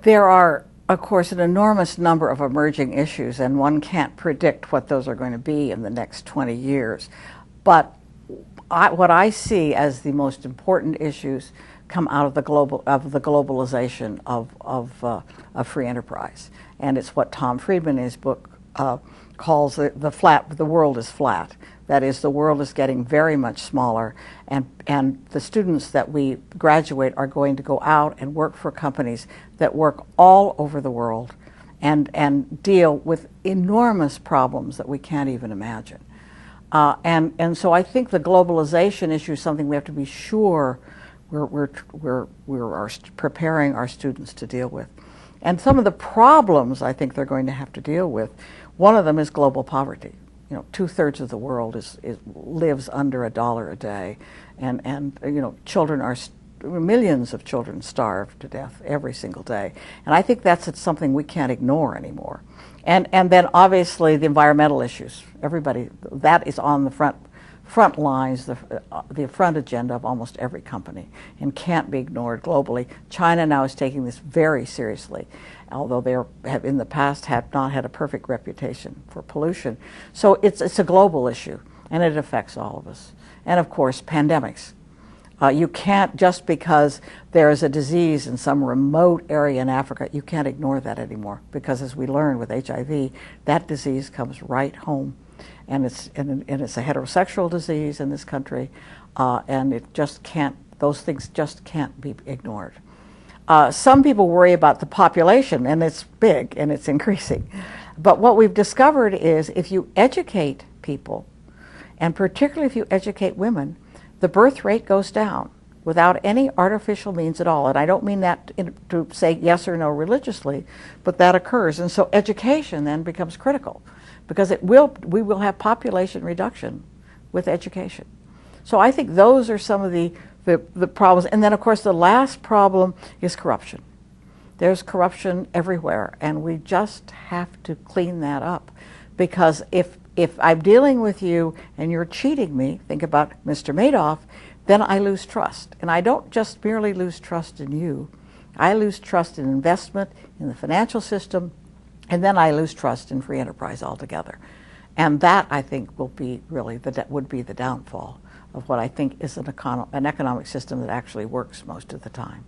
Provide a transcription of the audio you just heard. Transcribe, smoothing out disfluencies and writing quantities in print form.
There are, of course, an enormous number of emerging issues, and one can't predict what those are going to be in the next 20 years. But what I see as the most important issues come out of the globalization of free enterprise, and it's what Tom Friedman in his book calls the world is flat. That is, the world is getting very much smaller, and the students that we graduate are going to go out and work for companies that work all over the world and deal with enormous problems that we can't even imagine. And so I think the globalization issue is something we have to be sure we're preparing our students to deal with. And some of the problems I think they're going to have to deal with, one of them is global poverty. You know, 2/3 of the world lives under $1 a day, and you know, millions of children starve to death every single day. And I think that's something we can't ignore anymore. And then obviously the environmental issues. Everybody, that is on the front lines, the front agenda of almost every company, and can't be ignored globally. China now is taking this very seriously, although they have in the past not had a perfect reputation for pollution. So it's a global issue, and it affects all of us. And of course, pandemics. You can't, just because there is a disease in some remote area in Africa, you can't ignore that anymore, because as we learned with HIV, that disease comes right home. And it's a heterosexual disease in this country, and it just can't, those things just can't be ignored. Some people worry about the population, and it's big and it's increasing. But what we've discovered is if you educate people, and particularly if you educate women, the birth rate goes down without any artificial means at all. And I don't mean that to say yes or no religiously, but that occurs. And so education then becomes critical, because we will have population reduction with education. So I think those are some of the problems. And then of course the last problem is corruption. There's corruption everywhere, and we just have to clean that up. Because if I'm dealing with you and you're cheating me, think about Mr. Madoff, then I lose trust. And I don't just merely lose trust in you, I lose trust in investment, in the financial system, and then I lose trust in free enterprise altogether. And that, I think, will be really would be the downfall of what I think is an economic system that actually works most of the time.